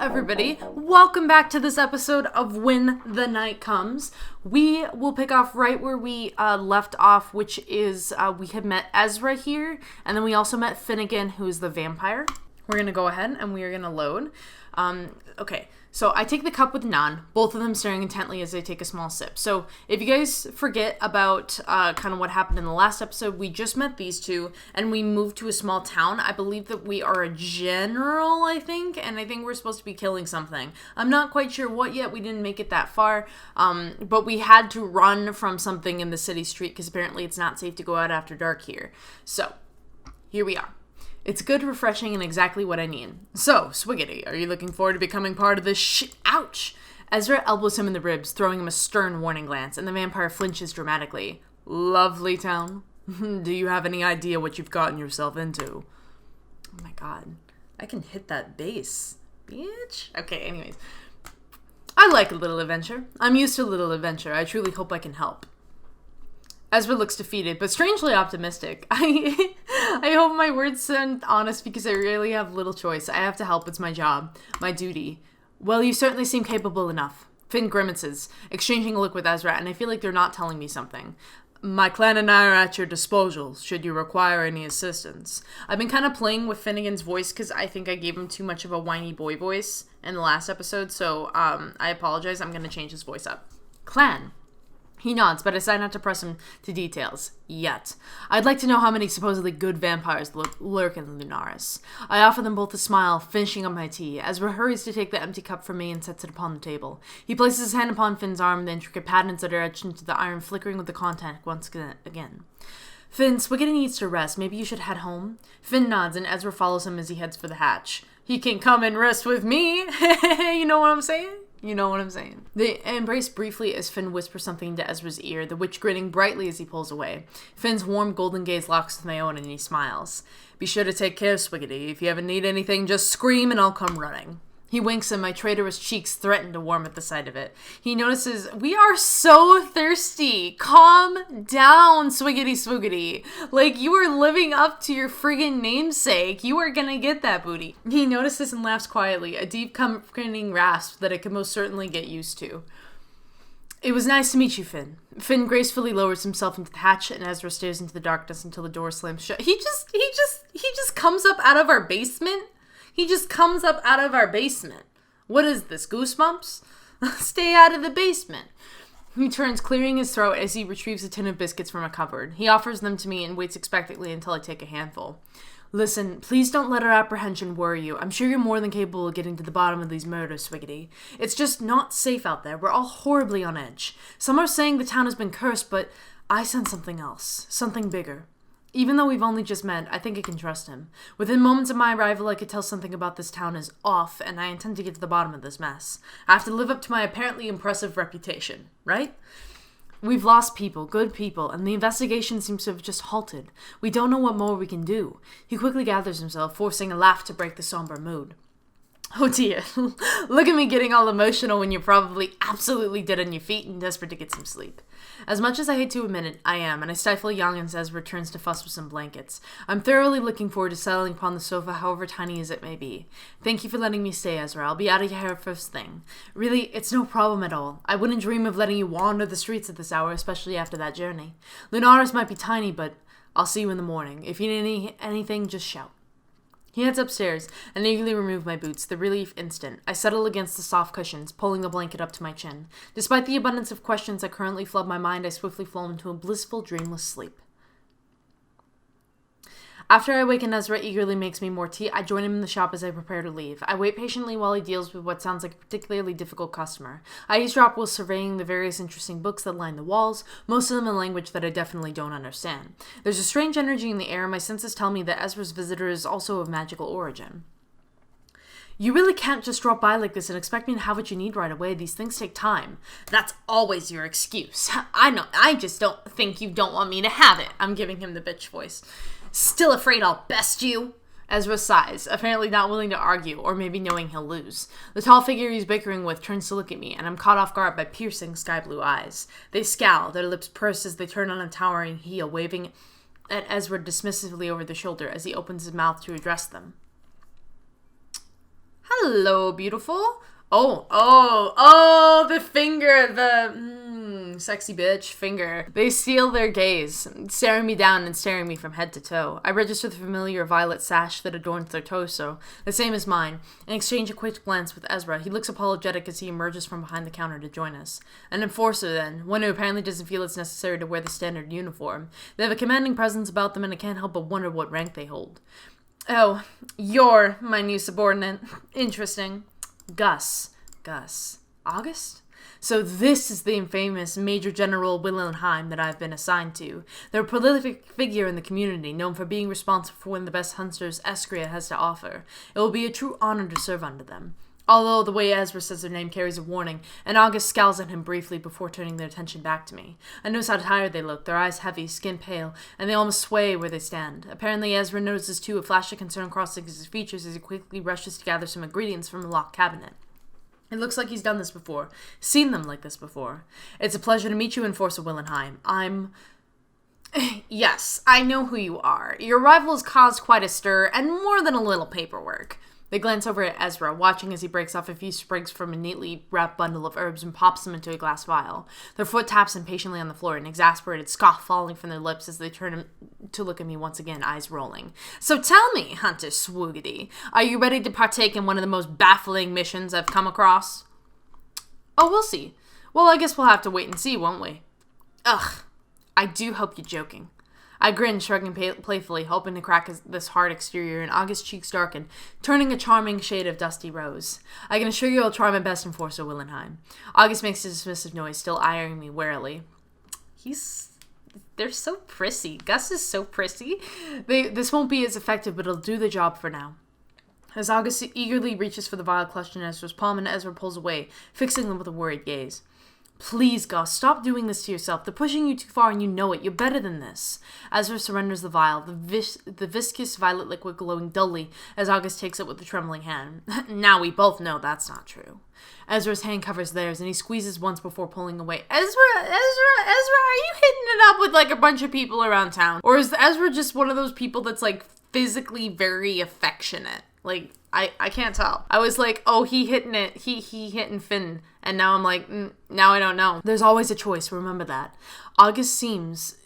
everybody. Welcome back to this episode of When the Night Comes. We will pick off right where we left off, which is we had met Ezra here, and then we also met Finnegan, who is the vampire. We're going to go ahead and we are going to load. Okay, so I take the cup with Nan, both of them staring intently as they take a small sip. So if you guys forget about kind of what happened in the last episode, we just met these two and we moved to a small town. I believe that we are a general, I think, and I think we're supposed to be killing something. I'm not quite sure what yet. We didn't make it that far, but we had to run from something in the city street because apparently it's not safe to go out after dark here. So here we are. It's good, refreshing, and exactly what I need. So, Swiggity, are you looking forward to becoming part of this Ouch! Ezra elbows him in the ribs, throwing him a stern warning glance, and the vampire flinches dramatically. Lovely town. Do you have any idea what you've gotten yourself into? Oh my god. I can hit that bass. Bitch. Okay, anyways. I like a little adventure. I'm used to a little adventure. I truly hope I can help. Ezra looks defeated, but strangely optimistic. I hope my words sound honest because I really have little choice. I have to help. It's my job. My duty. Well, you certainly seem capable enough. Finn grimaces, exchanging a look with Ezra, and I feel like they're not telling me something. My clan and I are at your disposal, should you require any assistance. I've been kind of playing with Finnegan's voice because I think I gave him too much of a whiny boy voice in the last episode, so I apologize. I'm going to change his voice up. Clan. He nods, but I decide not to press him to details. Yet. I'd like to know how many supposedly good vampires lurk in Lunaris. I offer them both a smile, finishing up my tea. Ezra hurries to take the empty cup from me and sets it upon the table. He places his hand upon Finn's arm, the intricate patterns that are etched into the iron flickering with the contact once again. Finn, Swiggity needs to rest. Maybe you should head home? Finn nods, and Ezra follows him as he heads for the hatch. He can come and rest with me. You know what I'm saying? You know what I'm saying. They embrace briefly as Finn whispers something into Ezra's ear, the witch grinning brightly as he pulls away. Finn's warm golden gaze locks with my own and he smiles. Be sure to take care, Swiggity. If you ever need anything, just scream and I'll come running. He winks and my traitorous cheeks threaten to warm at the sight of it. He notices, we are so thirsty. Calm down, Swiggity Swoogity. Like, you are living up to your friggin' namesake. You are gonna get that booty. He notices and laughs quietly, a deep comforting rasp that I could most certainly get used to. It was nice to meet you, Finn. Finn gracefully lowers himself into the hatch and Ezra stares into the darkness until the door slams shut. He just comes up out of our basement. He just comes up out of our basement. What is this, Goosebumps? Stay out of the basement. He turns, clearing his throat as he retrieves a tin of biscuits from a cupboard. He offers them to me and waits expectantly until I take a handful. Listen, please don't let our apprehension worry you. I'm sure you're more than capable of getting to the bottom of these murders, Swiggity. It's just not safe out there. We're all horribly on edge. Some are saying the town has been cursed, but I sense something else. Something bigger. Even though we've only just met, I think I can trust him. Within moments of my arrival, I could tell something about this town is off, and I intend to get to the bottom of this mess. I have to live up to my apparently impressive reputation, right? We've lost people, good people, and the investigation seems to have just halted. We don't know what more we can do. He quickly gathers himself, forcing a laugh to break the somber mood. Oh dear, look at me getting all emotional when you're probably absolutely dead on your feet and desperate to get some sleep. As much as I hate to admit it, I am, and I stifle a yawn as Ezra returns to fuss with some blankets. I'm thoroughly looking forward to settling upon the sofa, however tiny as it may be. Thank you for letting me stay, Ezra. I'll be out of your hair first thing. Really, it's no problem at all. I wouldn't dream of letting you wander the streets at this hour, especially after that journey. Lunaris might be tiny, but I'll see you in the morning. If you need anything, just shout. He heads upstairs and eagerly remove my boots, the relief instant. I settle against the soft cushions, pulling the blanket up to my chin. Despite the abundance of questions that currently flood my mind, I swiftly fall into a blissful, dreamless sleep. After I awaken, Ezra eagerly makes me more tea. I join him in the shop as I prepare to leave. I wait patiently while he deals with what sounds like a particularly difficult customer. I eavesdrop while surveying the various interesting books that line the walls, most of them in language that I definitely don't understand. There's a strange energy in the air, and my senses tell me that Ezra's visitor is also of magical origin. You really can't just drop by like this and expect me to have what you need right away. These things take time. That's always your excuse. I know. I just don't think you don't want me to have it. I'm giving him the bitch voice. Still afraid I'll best you? Ezra sighs, apparently not willing to argue, or maybe knowing he'll lose. The tall figure he's bickering with turns to look at me, and I'm caught off guard by piercing sky-blue eyes. They scowl, their lips pursed as they turn on a towering heel, waving at Ezra dismissively over the shoulder as he opens his mouth to address them. Hello, beautiful. Oh, the finger, the sexy bitch finger. They steal their gaze, staring me down and staring me from head to toe. I register the familiar violet sash that adorns their torso, the same as mine, and exchange a quick glance with Ezra. He looks apologetic as he emerges from behind the counter to join us. An enforcer, then, one who apparently doesn't feel it's necessary to wear the standard uniform. They have a commanding presence about them, and I can't help but wonder what rank they hold. Oh, you're my new subordinate. Interesting. Gus. August? So this is the infamous Major General Willenheim that I've been assigned to. They're a prolific figure in the community, known for being responsible for one of the best hunters Eskria has to offer. It will be a true honor to serve under them. Although the way Ezra says their name carries a warning, and August scowls at him briefly before turning their attention back to me. I notice how tired they look, their eyes heavy, skin pale, and they almost sway where they stand. Apparently Ezra notices too, a flash of concern crossing his features as he quickly rushes to gather some ingredients from a locked cabinet. It looks like he's done this before, seen them like this before. It's a pleasure to meet you, Enforcer Willenheim. Yes, I know who you are. Your arrival has caused quite a stir, and more than a little paperwork. They glance over at Ezra, watching as he breaks off a few sprigs from a neatly wrapped bundle of herbs and pops them into a glass vial. Their foot taps impatiently on the floor, an exasperated scoff falling from their lips as they turn to look at me once again, eyes rolling. So tell me, Hunter Swoogity, are you ready to partake in one of the most baffling missions I've come across? Oh, we'll see. Well, I guess we'll have to wait and see, won't we? Ugh, I do hope you're joking. I grinned, shrugging playfully, hoping to crack this hard exterior, and August's cheeks darkened, turning a charming shade of dusty rose. I can assure you I'll try my best, Enforcer Willenheim. August makes a dismissive noise, still eyeing me warily. They're so prissy. Gus is so prissy. This won't be as effective, but it'll do the job for now. As August eagerly reaches for the vial clutched in Ezra's palm, and Ezra pulls away, fixing them with a worried gaze. Please, Gus, stop doing this to yourself. They're pushing you too far and you know it. You're better than this. Ezra surrenders the vial, the viscous violet liquid glowing dully as August takes it with a trembling hand. Now we both know that's not true. Ezra's hand covers theirs and he squeezes once before pulling away. Ezra, are you hitting it up with like a bunch of people around town? Or is Ezra just one of those people that's like physically very affectionate? Like, I can't tell. I was like, oh, he hitting it. He hitting Finn. And now I'm like, now I don't know. There's always a choice, remember that. August seems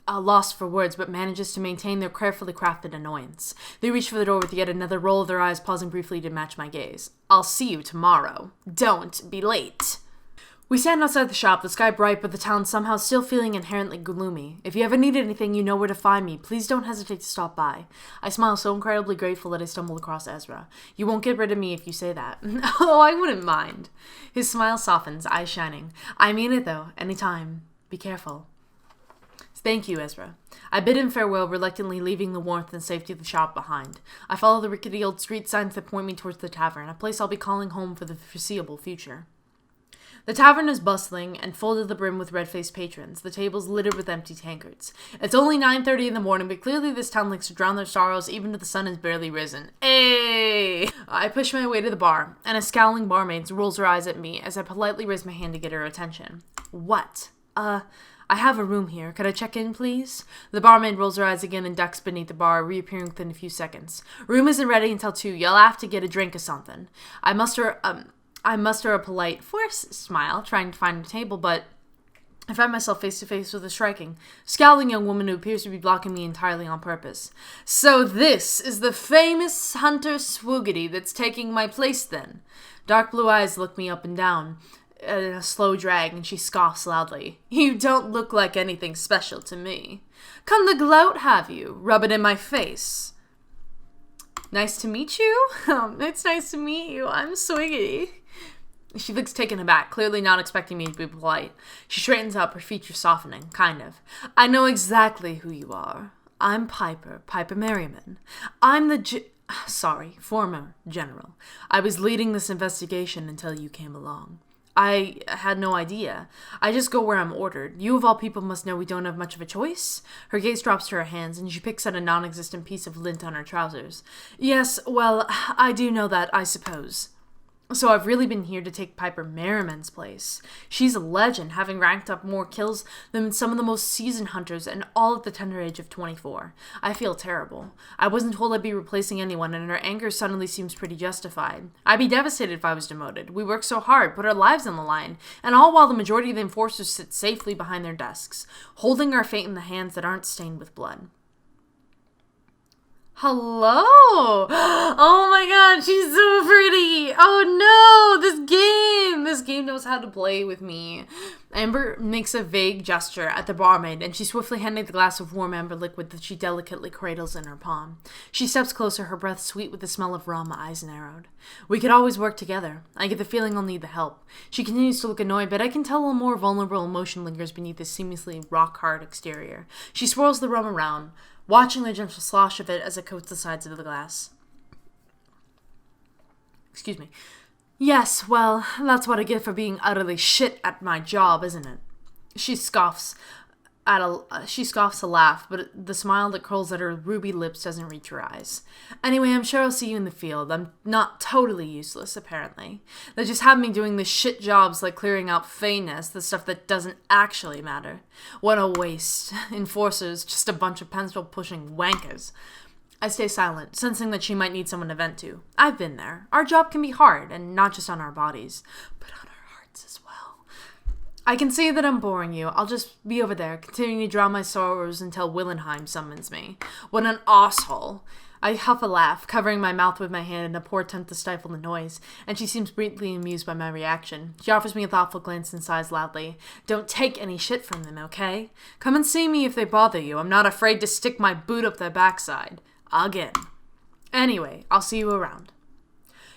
lost for words, but manages to maintain their carefully crafted annoyance. They reach for the door with yet another roll of their eyes, pausing briefly to match my gaze. I'll see you tomorrow. Don't be late. We stand outside the shop, the sky bright, but the town somehow still feeling inherently gloomy. If you ever need anything, you know where to find me. Please don't hesitate to stop by. I smile so incredibly grateful that I stumble across Ezra. You won't get rid of me if you say that. Oh, I wouldn't mind. His smile softens, eyes shining. I mean it, though. Anytime. Be careful. Thank you, Ezra. I bid him farewell, reluctantly leaving the warmth and safety of the shop behind. I follow the rickety old street signs that point me towards the tavern, a place I'll be calling home for the foreseeable future. The tavern is bustling and full to the brim with red-faced patrons, the tables littered with empty tankards. It's only 9:30 in the morning, but clearly this town likes to drown their sorrows even if the sun has barely risen. Hey! I push my way to the bar, and a scowling barmaid rolls her eyes at me as I politely raise my hand to get her attention. What? I have a room here. Could I check in, please? The barmaid rolls her eyes again and ducks beneath the bar, reappearing within a few seconds. Room isn't ready until 2. You'll have to get a drink or something. I muster a polite, forced smile, trying to find a table, but I find myself face to face with a striking, scowling young woman who appears to be blocking me entirely on purpose. So this is the famous Hunter Swoogity that's taking my place, then? Dark blue eyes look me up and down in a slow drag, and she scoffs loudly. You don't look like anything special to me. Come to gloat, have you? Rub it in my face. Nice to meet you? It's nice to meet you. I'm Swiggity. She looks taken aback, clearly not expecting me to be polite. She straightens up, her features softening, kind of. I know exactly who you are. I'm Piper Merriman. I'm the former general. I was leading this investigation until you came along. I had no idea. I just go where I'm ordered. You of all people must know we don't have much of a choice. Her gaze drops to her hands, and she picks at a non-existent piece of lint on her trousers. Yes, well, I do know that, I suppose. So I've really been here to take Piper Merriman's place. She's a legend, having ranked up more kills than some of the most seasoned hunters, and all at the tender age of 24. I feel terrible. I wasn't told I'd be replacing anyone, and her anger suddenly seems pretty justified. I'd be devastated if I was demoted. We work so hard, put our lives on the line, and all while the majority of the enforcers sit safely behind their desks, holding our fate in the hands that aren't stained with blood. Hello! Oh my god, she's so pretty! Oh no! This game knows how to play with me. Amber makes a vague gesture at the barmaid, and she swiftly handed the glass of warm amber liquid that she delicately cradles in her palm. She steps closer, her breath sweet with the smell of rum, eyes narrowed. We could always work together. I get the feeling I'll need the help. She continues to look annoyed, but I can tell a more vulnerable emotion lingers beneath this seamlessly rock-hard exterior. She swirls the rum around, watching the gentle slosh of it as it coats the sides of the glass. Excuse me. Yes, well, that's what I get for being utterly shit at my job, isn't it? She scoffs a laugh, but the smile that curls at her ruby lips doesn't reach her eyes. Anyway, I'm sure I'll see you in the field. I'm not totally useless, apparently. They just have me doing the shit jobs like clearing out fairness, the stuff that doesn't actually matter. What a waste. Enforcers, just a bunch of pencil-pushing wankers. I stay silent, sensing that she might need someone to vent to. I've been there. Our job can be hard, and not just on our bodies, but on our hearts as well. I can see that I'm boring you. I'll just be over there, continuing to drown my sorrows until Willenheim summons me. What an asshole. I huff a laugh, covering my mouth with my hand in a poor attempt to stifle the noise, and she seems greatly amused by my reaction. She offers me a thoughtful glance and sighs loudly. Don't take any shit from them, okay? Come and see me if they bother you. I'm not afraid to stick my boot up their backside. Again. Anyway, I'll see you around.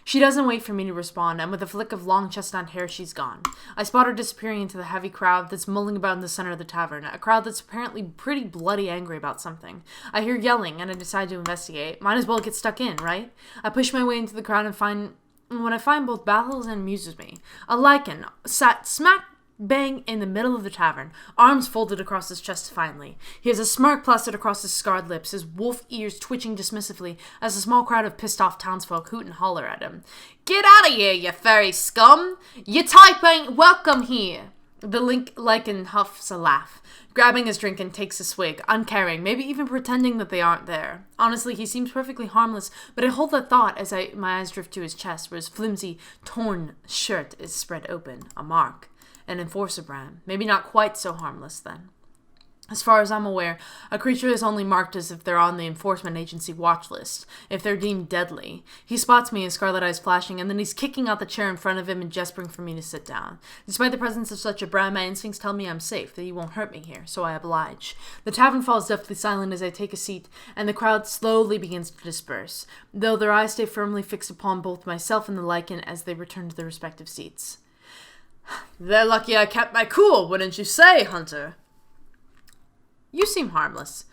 She doesn't wait for me to respond, and with a flick of long chestnut hair, she's gone. I spot her disappearing into the heavy crowd that's mulling about in the center of the tavern, a crowd that's apparently pretty bloody angry about something. I hear yelling, and I decide to investigate. Might as well get stuck in, right? I push my way into the crowd when I find both baffles and amuses me. A lichen sat smack bang in the middle of the tavern, arms folded across his chest defiantly. He has a smirk plastered across his scarred lips, his wolf ears twitching dismissively as a small crowd of pissed-off townsfolk hoot and holler at him. Get out of here, you furry scum! Your type ain't welcome here! The lichen huffs a laugh, grabbing his drink and takes a swig, uncaring, maybe even pretending that they aren't there. Honestly, he seems perfectly harmless, but I hold that thought as my eyes drift to his chest, where his flimsy, torn shirt is spread open, a mark. An enforcer brand. Maybe not quite so harmless then. As far as I'm aware, a creature is only marked as if they're on the enforcement agency watch list, if they're deemed deadly. He spots me, his scarlet eyes flashing, and then he's kicking out the chair in front of him and gesturing for me to sit down. Despite the presence of such a brand, my instincts tell me I'm safe, that he won't hurt me here, so I oblige. The tavern falls deathly silent as I take a seat, and the crowd slowly begins to disperse, though their eyes stay firmly fixed upon both myself and the lichen as they return to their respective seats. They're lucky I kept my cool, wouldn't you say, Hunter? You seem harmless.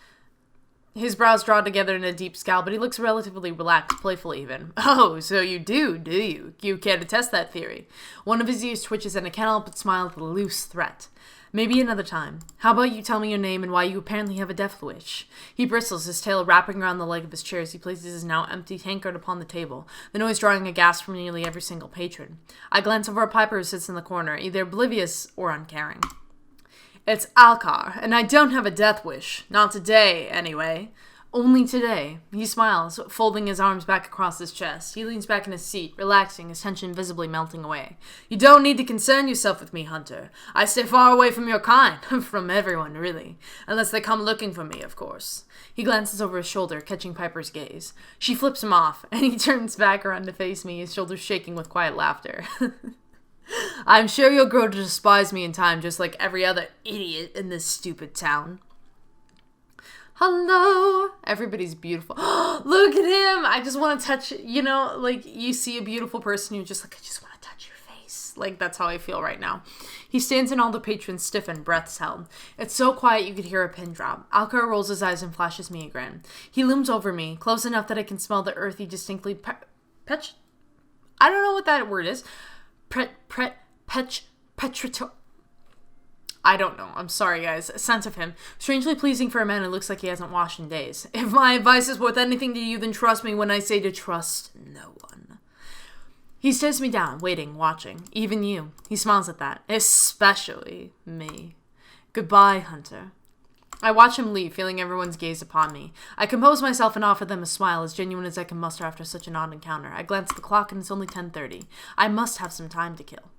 His brows draw together in a deep scowl, but he looks relatively relaxed, playful even. Oh, so you do you? You care to test that theory? One of his ears twitches, and I can't help but smile at the loose threat. Maybe another time. How about you tell me your name and why you apparently have a death wish? He bristles, his tail wrapping around the leg of his chair as he places his now empty tankard upon the table, the noise drawing a gasp from nearly every single patron. I glance over at Piper, who sits in the corner, either oblivious or uncaring. It's Alcar, and I don't have a death wish. Not today, anyway. Only today. He smiles, folding his arms back across his chest. He leans back in his seat, relaxing, his tension visibly melting away. You don't need to concern yourself with me, Hunter. I stay far away from your kind. From everyone, really. Unless they come looking for me, of course. He glances over his shoulder, catching Piper's gaze. She flips him off, and he turns back around to face me, his shoulders shaking with quiet laughter. I'm sure you'll grow to despise me in time, just like every other idiot in this stupid town. Hello. Everybody's beautiful. Look at him. I just want to touch, like you see a beautiful person, you're just like, I just want to touch your face. Like, that's how I feel right now. He stands and all the patrons stiffen, breaths held. It's so quiet you could hear a pin drop. Alcar rolls his eyes and flashes me a grin. He looms over me, close enough that I can smell the earthy, distinctly I don't know what that word is. I don't know. I'm sorry, guys. A sense of him. Strangely pleasing for a man who looks like he hasn't washed in days. If my advice is worth anything to you, then trust me when I say to trust no one. He stares me down, waiting, watching. Even you. He smiles at that. Especially me. Goodbye, Hunter. I watch him leave, feeling everyone's gaze upon me. I compose myself and offer them a smile as genuine as I can muster after such an odd encounter. I glance at the clock and it's only 10:30. I must have some time to kill.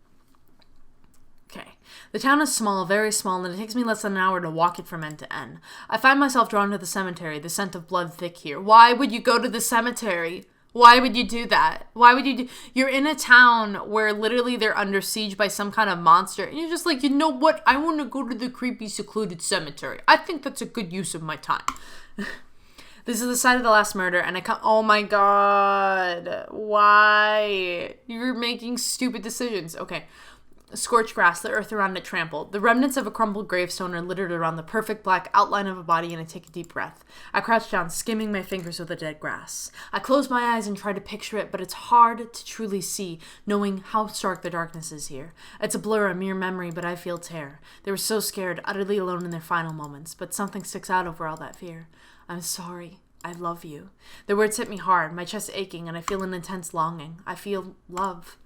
Okay. The town is small, very small, and it takes me less than an hour to walk it from end to end. I find myself drawn to the cemetery, the scent of blood thick here. Why would you go to the cemetery? Why would you do that? Why would you do... You're in a town where literally they're under siege by some kind of monster, and you're just like, you know what? I want to go to the creepy, secluded cemetery. I think that's a good use of my time. This is the site of the last murder, and I come... Oh my god. Why? You're making stupid decisions. Okay. Scorched grass, the earth around it trampled. The remnants of a crumbled gravestone are littered around the perfect black outline of a body, and I take a deep breath. I crouch down, skimming my fingers with the dead grass. I close my eyes and try to picture it, but it's hard to truly see, knowing how stark the darkness is here. It's a blur, a mere memory, but I feel terror. They were so scared, utterly alone in their final moments, but something sticks out over all that fear. I'm sorry. I love you. The words hit me hard, my chest aching, and I feel an intense longing. I feel love.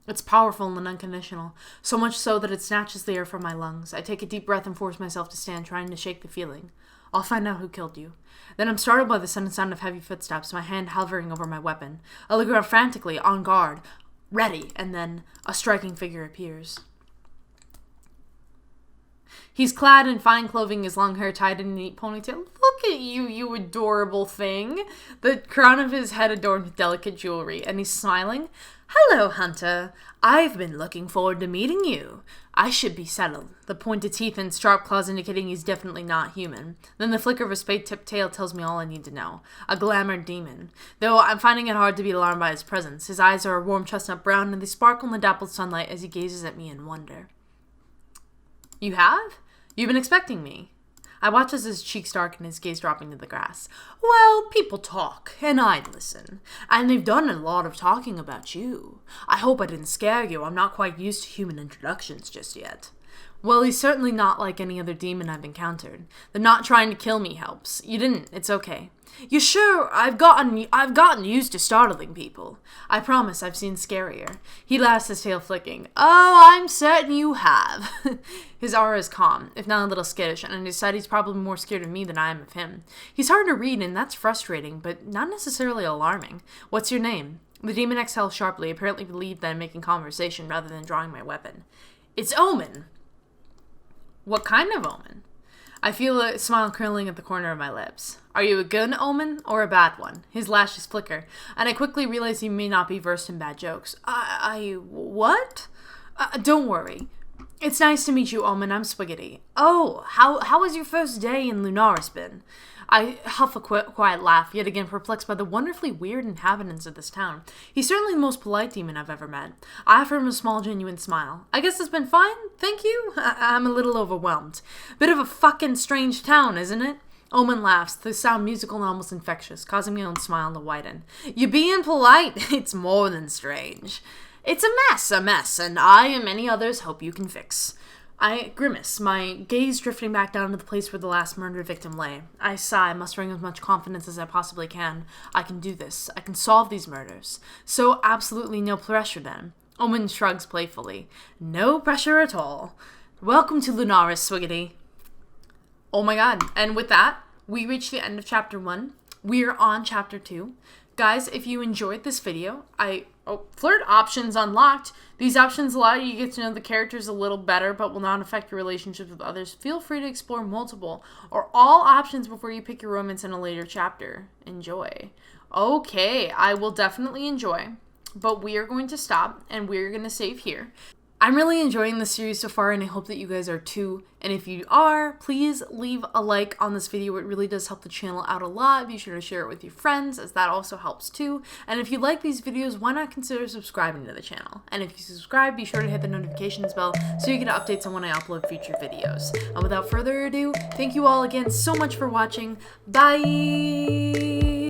It's powerful and unconditional, so much so that it snatches the air from my lungs. I take a deep breath and force myself to stand, trying to shake the feeling. I'll find out who killed you. Then I'm startled by the sudden sound of heavy footsteps, my hand hovering over my weapon. I look around frantically, on guard, ready, and then a striking figure appears. He's clad in fine clothing, his long hair tied in a neat ponytail. Look at you, you adorable thing. The crown of his head adorned with delicate jewelry, and he's smiling. Hello, Hunter. I've been looking forward to meeting you. I should be settled. The pointed teeth and sharp claws indicating he's definitely not human. Then the flicker of a spade-tipped tail tells me all I need to know. A glamored demon. Though I'm finding it hard to be alarmed by his presence. His eyes are a warm chestnut brown, and they sparkle in the dappled sunlight as he gazes at me in wonder. You have? You've been expecting me. I watch as his cheeks darken, his gaze dropping to the grass. Well, people talk, and I listen. And they've done a lot of talking about you. I hope I didn't scare you. I'm not quite used to human introductions just yet. Well, he's certainly not like any other demon I've encountered. The not trying to kill me helps. You didn't. It's okay. You sure? I've gotten used to startling people. I promise I've seen scarier. He laughs, his tail flicking. Oh, I'm certain you have. His aura is calm, if not a little skittish, and I decide he's probably more scared of me than I am of him. He's hard to read, and that's frustrating, but not necessarily alarming. What's your name? The demon exhales sharply, apparently relieved that I'm making conversation rather than drawing my weapon. It's Omen. What kind of omen? I feel a smile curling at the corner of my lips. Are you a good omen or a bad one? His lashes flicker, and I quickly realize he may not be versed in bad jokes. What? Don't worry. It's nice to meet you, Omen. I'm Swiggity. Oh, how has your first day in Lunaris been? I huff a quiet laugh, yet again perplexed by the wonderfully weird inhabitants of this town. He's certainly the most polite demon I've ever met. I offer him a small, genuine smile. I guess it's been fine, thank you. I'm a little overwhelmed. Bit of a fucking strange town, isn't it? Omen laughs, the sound musical and almost infectious, causing my own smile to widen. You being polite? It's more than strange. It's a mess, and I and many others hope you can fix. I grimace, my gaze drifting back down to the place where the last murder victim lay. I sigh, mustering as much confidence as I possibly can. I can do this. I can solve these murders. So absolutely no pressure then. Omen shrugs playfully. No pressure at all. Welcome to Lunaris, Swiggity. Oh my god. And with that, we reach the end of Chapter 1. We're on Chapter 2. Guys, if you enjoyed this video, flirt options unlocked. These options allow you to get to know the characters a little better, but will not affect your relationships with others. Feel free to explore multiple or all options before you pick your romance in a later chapter. Enjoy. Okay, I will definitely enjoy, but we are going to stop and we're going to save here. I'm really enjoying this series so far, and I hope that you guys are too. And if you are, please leave a like on this video. It really does help the channel out a lot. Be sure to share it with your friends, as that also helps too. And if you like these videos, why not consider subscribing to the channel? And if you subscribe, be sure to hit the notifications bell so you get updates on when I upload future videos. And without further ado, thank you all again so much for watching. Bye!